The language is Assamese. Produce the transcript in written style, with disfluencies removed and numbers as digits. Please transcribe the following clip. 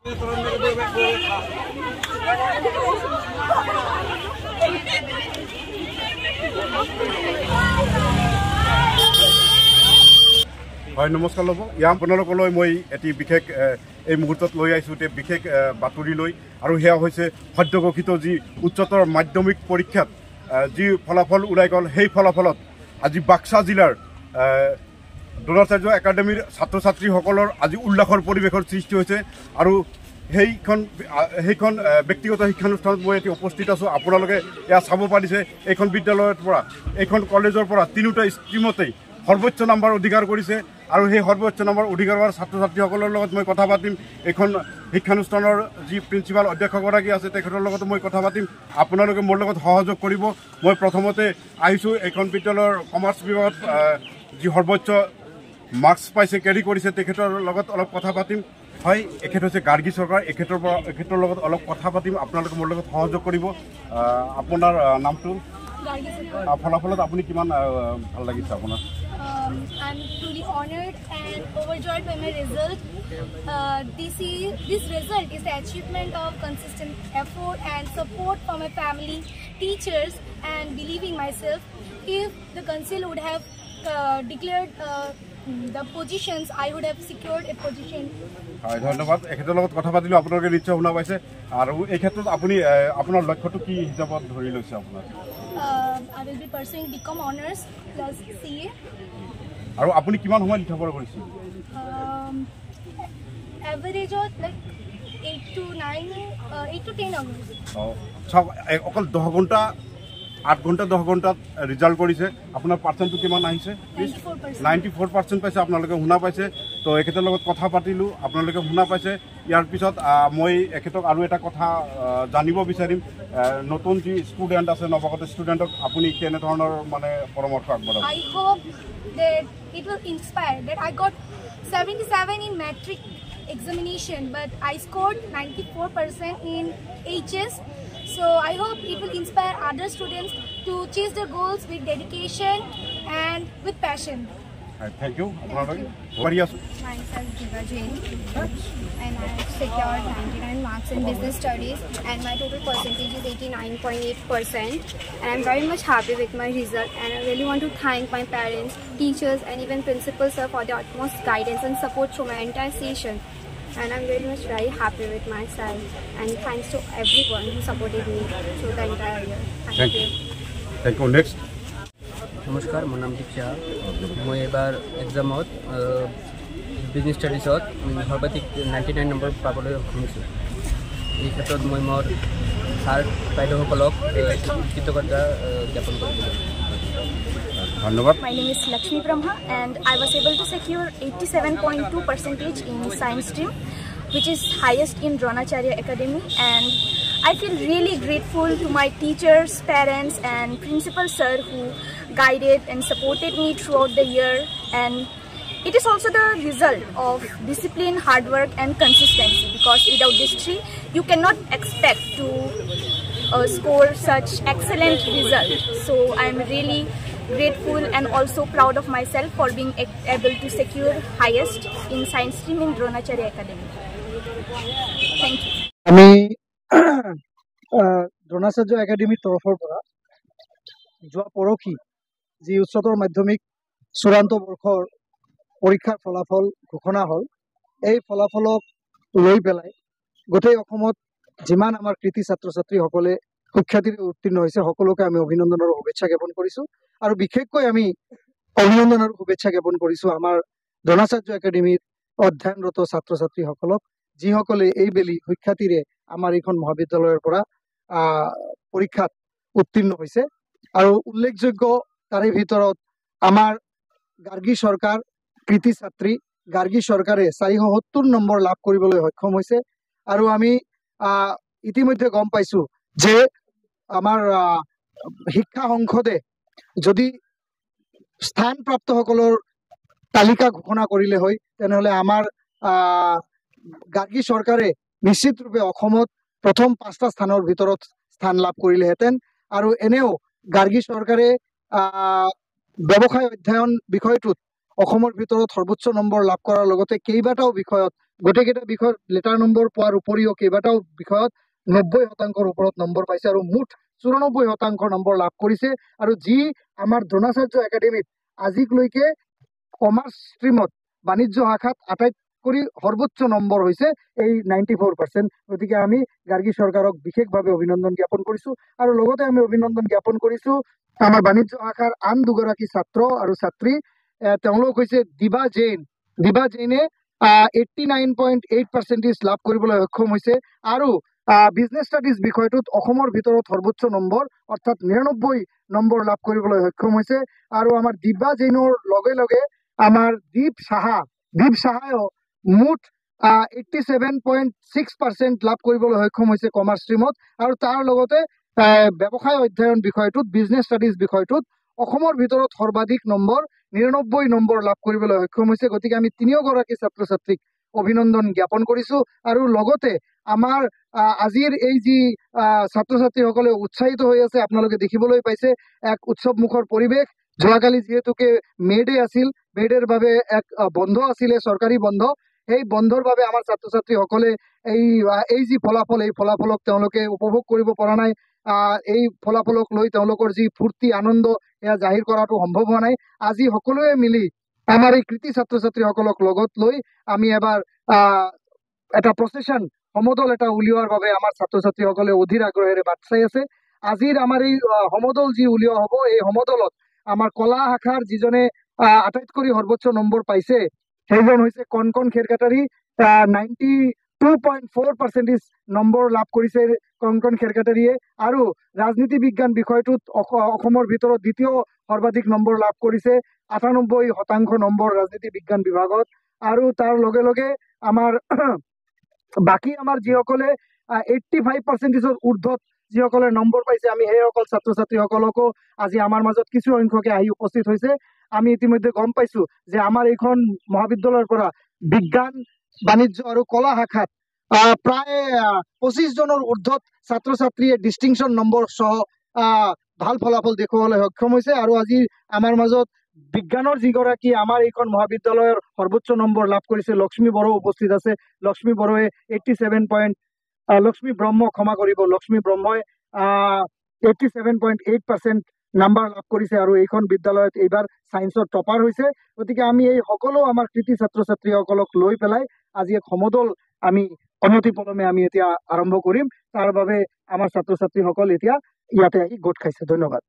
হয় নমস্কাৰ ল'ব ইয়াৰ আপোনালোকলৈ মই এটি বিশেষ এই মুহূৰ্তত লৈ আহিছোঁ এটি বিশেষ বাতৰি লৈ আৰু সেয়া হৈছে সদ্য ঘোষিত যি উচ্চতৰ মাধ্যমিক পৰীক্ষাত যি ফলাফল ওলাই গ'ল সেই ফলাফলত আজি বাক্সা জিলাৰ দ্ৰোণাচাৰ্য একাডেমীৰ ছাত্ৰ ছাত্ৰীসকলৰ আজি উল্লাসৰ পৰিৱেশৰ সৃষ্টি হৈছে আৰু সেইখন ব্যক্তিগত শিক্ষানুষ্ঠানত মই এতিয়া উপস্থিত আছোঁ আপোনালোকে এয়া চাব পাৰিছে এইখন বিদ্যালয়ৰ পৰা এইখন কলেজৰ পৰা তিনিটা ষ্ট্ৰীমতেই সৰ্বোচ্চ নম্বৰ অধিকাৰ কৰিছে আৰু সেই সৰ্বোচ্চ নম্বৰ অধিকাৰ হোৱাৰ ছাত্ৰ ছাত্ৰীসকলৰ লগত মই কথা পাতিম এইখন শিক্ষানুষ্ঠানৰ যি প্ৰিন্সিপাল অধ্যক্ষগৰাকী আছে তেখেতৰ লগত মই কথা পাতিম আপোনালোকে মোৰ লগত সহযোগ কৰিব মই প্ৰথমতে আহিছোঁ এইখন বিদ্যালয়ৰ কমাৰ্চ বিভাগত যি সৰ্বোচ্চ মাৰ্কছ পাইছে কেৰি কৰিছে তেখেতৰ লগত অলপ কথা পাতিম হয় এখেত হৈছে গাৰ্গী চৰকাৰ এখেতৰ লগত অলপ কথা পাতিম আপোনালোকে মোৰ লগত সহযোগ কৰিব আপোনাৰ নামটো ফলাফলত আপুনি কিমান ভাল লাগিছে আপোনাৰ I'm truly honored and overjoyed by my result. This result is the achievement of consistent effort and support from my family, teachers, and believing myself. If the council would have declared the positions, I would have secured a position. হয় ধন্যবাদ এখেতৰ লগত কথা পাতিলোঁ আপোনালোকে নিশ্চয় শুনা পাইছে আৰু এই ক্ষেত্ৰত আপুনি আপোনাৰ লক্ষ্যটো কি হিচাপত ধৰি লৈছে আপোনাৰ I will be pursuing BCom honors plus CA. আৰু আপুনি কিমান সময় লিখা পঢ়া কৰিছিল Average of like 8 to 10 hours. সব অকল 10 ঘণ্টা 8 ঘণ্টা 10 ঘণ্টাত ৰিজাল্ট কৰিছে আপোনাৰ পাৰ্চেণ্টটো কিমান আহিছে 94% পাইছে আপোনালোকে শুনা পাইছে তো এখেতৰ লগত কথা পাতিলোঁ আপোনালোকে শুনা পাইছে ইয়াৰ পিছত মই এখেতক আৰু এটা কথা জানিব বিচাৰিম নতুন যি ষ্টুডেণ্ট আছে নৱাগত ষ্টুডেণ্টক আপুনি কেনেধৰণৰ মানে পৰামৰ্শ আগবঢ়াব I hope that it will inspire that I got 77 in matric examination but I scored 94% in HS. So I hope it will inspire other students to chase their goals with dedication and with passion. Thank you. Myself Jiva Jain and I have secured 99 marks in business studies and my total percentage is 89.8% and I'm very much happy with my result and I really want to thank my parents, teachers and even principals sir for the utmost guidance and support through my entire session. And I'm very happy with myself and thanks to everyone who supported me through the entire year. Thank you. Thank you. Next. নমস্কাৰ মোৰ নাম দীপ সাহা মই এবাৰ এক্সামত বিজনেছ ষ্টাডিজত সৰ্বাধিক 99 নম্বৰ পাবলৈ সক্ষম হৈছোঁ এই ক্ষেত্ৰত মই মোৰ ছাৰ বাইদেউসকলক কৃতজ্ঞতা জ্ঞাপন কৰিবলৈ ধন্যবাদ My name is Lakshmi Brahma and I was able to secure 87.2% in science stream which is highest in Dronacharya Academy and I feel really grateful to my teachers, parents and principal sir who guided and supported me throughout the year and it is also the result of discipline, hard work and consistency because without these three you cannot expect to score such excellent result. So I am really grateful and also proud of myself for being able to secure highest in science stream in Dronacharya Academy. Thank you. আমি দ্ৰোণাচাৰ্য একাডেমীৰ তৰফৰ পৰা যোৱা পৰহি যি উচ্চতৰ মাধ্যমিক চূড়ান্ত বৰ্ষৰ পৰীক্ষাৰ ফলাফল ঘোষণা হ'ল এই ফলাফলক লৈ পেলাই গোটেই অসমত যিমান আমাৰ কৃতি ছাত্ৰ ছাত্ৰীসকলে সুখ্যাতিৰে উত্তীৰ্ণ হৈছে সকলোকে আমি অভিনন্দন আৰু শুভেচ্ছা জ্ঞাপন কৰিছোঁ আৰু বিশেষকৈ আমি অভিনন্দন আৰু শুভেচ্ছা জ্ঞাপন কৰিছোঁ আমাৰ দ্ৰোণাচাৰ্য একাডেমীৰ অধ্যয়নৰত ছাত্ৰ ছাত্ৰীসকলক যিসকলে এইবেলি সুখ্যাতিৰে আমাৰ এইখন মহাবিদ্যালয়ৰ পৰা পৰীক্ষাত উত্তীৰ্ণ হৈছে আৰু উল্লেখযোগ্য তাৰে ভিতৰত আমাৰ গাৰ্গী চৰকাৰ কৃতি ছাত্ৰী গাৰ্গী চৰকাৰে 470 নম্বৰ লাভ কৰিবলৈ সক্ষম হৈছে আৰু আমি ইতিমধ্যে গম পাইছোঁ যে আমাৰ শিক্ষা সংসদে যদি স্থানপ্ৰাপ্তসকলৰ তালিকা ঘোষণা কৰিলে হয় তেনেহ'লে আমাৰ গাৰ্গী চৰকাৰে নিশ্চিতৰূপে অসমত প্ৰথম 5টা স্থানৰ ভিতৰত স্থান লাভ কৰিলেহেঁতেন আৰু এনেও গাৰ্গী চৰকাৰে ব্যৱসায় অধ্যয়ন বিষয়টোত অসমৰ ভিতৰত সৰ্বোচ্চ নম্বৰ লাভ কৰাৰ লগতে কেইবাটাও বিষয়ত গোটেইকেইটা বিষয়ত লেটাৰ নম্বৰ পোৱাৰ উপৰিও কেইবাটাও বিষয়ত 90% ওপৰত নম্বৰ পাইছে আৰু মুঠ 94% নম্বৰ লাভ কৰিছে। আৰু যি আমাৰ দ্ৰোণাচাৰ্য একাডেমীত আজিলৈকে কমাৰ্চ ষ্ট্ৰীমত বাণিজ্য শাখাত আটাইতকৈ সৰ্বোচ্চ নম্বৰ হৈছে এই 94%। গতিকে আমি গাৰ্গী চৰকাৰক বিশেষভাৱে অভিনন্দন জ্ঞাপন কৰিছোঁ। আৰু লগতে আমি অভিনন্দন জ্ঞাপন কৰিছোঁ আমাৰ বাণিজ্য শাখাৰ আন দুগৰাকী ছাত্ৰ আৰু ছাত্ৰী, তেওঁলোক হৈছে দিবা জৈন। দিবা জৈনে 89.8% লাভ কৰিবলৈ সক্ষম হৈছে আৰু বিজনেছ ষ্টাডিজ বিষয়টোত অসমৰ ভিতৰত সৰ্বোচ্চ নম্বৰ অৰ্থাৎ 99 নম্বৰ লাভ কৰিবলৈ সক্ষম হৈছে। আৰু আমাৰ দিবা জৈনৰ লগে লগে আমাৰ দীপ সাহায়ো মুঠ 87.6% লাভ কৰিবলৈ সক্ষম হৈছে কমাৰ্চ ষ্ট্ৰীমত। আৰু তাৰ লগতে ব্যৱসায় অধ্যয়ন বিষয়টোত বিজনেছ ষ্টাডিজ বিষয়টোত অসমৰ ভিতৰত সৰ্বাধিক নম্বৰ 99 নম্বৰ লাভ কৰিবলৈ সক্ষম হৈছে। গতিকে আমি তিনিওগৰাকী ছাত্ৰ ছাত্ৰীক অভিনন্দন জ্ঞাপন কৰিছোঁ। আৰু লগতে আমাৰ আজিৰ এই যি ছাত্ৰ ছাত্ৰীসকলে উৎসাহিত হৈ আছে, আপোনালোকে দেখিবলৈ পাইছে এক উৎসৱমুখৰ পৰিৱেশ। যোৱাকালি যিহেতুকে মে ডে আছিল, মে ডেৰ বাবে এক বন্ধ আছিলে, চৰকাৰী বন্ধ। সেই বন্ধৰ বাবে আমাৰ ছাত্ৰ ছাত্ৰীসকলে এই যি ফলাফল, এই ফলাফলক তেওঁলোকে উপভোগ কৰিব পৰা নাই। এই ফলাফলক লৈ তেওঁলোকৰ যি ফূৰ্তি আনন্দ এয়া জাহিৰ কৰাটো সম্ভৱ হোৱা নাই। আজি সকলোৱে মিলি আমাৰ এই কৃতি ছাত্ৰ ছাত্ৰীসকলক লগত লৈ আমি এবাৰ এটা প্ৰচেশ্যন সমদল এটা উলিওৱাৰ বাবে আমাৰ ছাত্ৰ ছাত্ৰীসকলে অধীৰ আগ্ৰহেৰে বাট চাই আছে। আজিৰ আমাৰ এই সমদল যি উলিওৱা হ'ব, এই সমদলত আমাৰ কলা শাখাৰ যিজনে আটাইতকৈ সৰ্বোচ্চ নম্বৰ পাইছে সেইজন হৈছে কণকণ খেৰকাটাৰী। 92.4% নম্বৰ লাভ কৰিছে কণকণ খেৰকাটাৰীয়ে। আৰু ৰাজনীতি বিজ্ঞান বিষয়টোত অসমৰ ভিতৰত দ্বিতীয় সৰ্বাধিক নম্বৰ লাভ কৰিছে, 98% নম্বৰ ৰাজনীতি বিজ্ঞান বিভাগত। আৰু তাৰ লগে লগে আমাৰ বাকী আমাৰ যিসকলে 85%ৰ ঊৰ্ধত যিসকলে নম্বৰ পাইছে, আমি সেইসকল ছাত্ৰ ছাত্ৰীসকলকো আজি আমাৰ মাজত কিছু সংখ্যকে আহি উপস্থিত হৈছে। আমি ইতিমধ্যে গম পাইছোঁ যে আমাৰ এইখন মহাবিদ্যালয়ৰ পৰা বিজ্ঞান, বাণিজ্য আৰু কলা শাখাত প্ৰায় 25 জনৰ ঊৰ্ধত ছাত্ৰ ছাত্ৰীয়ে ডিষ্টিংশ্যন নম্বৰ সহ ভাল ফলাফল দেখুৱাবলৈ সক্ষম হৈছে। আৰু আজি আমাৰ মাজত বিজ্ঞানৰ যিগৰাকী আমাৰ এইখন মহাবিদ্যালয়ৰ সৰ্বোচ্চ নম্বৰ লাভ কৰিছে, লক্ষ্মী বড়ো উপস্থিত আছে। লক্ষ্মী বড়োৱে 87 লক্ষ্মী ব্ৰহ্ম, ক্ষমা কৰিব, লক্ষ্মী ব্ৰহ্মই 87.8% নাম্বাৰ লাভ কৰিছে আৰু এইখন বিদ্যালয়ত এইবাৰ ছায়েন্সৰ টপাৰ হৈছে। গতিকে আমি এই সকলো আমাৰ কৃতি ছাত্ৰ ছাত্ৰীসকলক লৈ পেলাই আজি এক সমদল আমি অনতিপলমে আমি এতিয়া আৰম্ভ কৰিম। তাৰ বাবে আমাৰ ছাত্ৰ ছাত্ৰীসকল এতিয়া ইয়াতে আহি গোট খাইছে। ধন্যবাদ।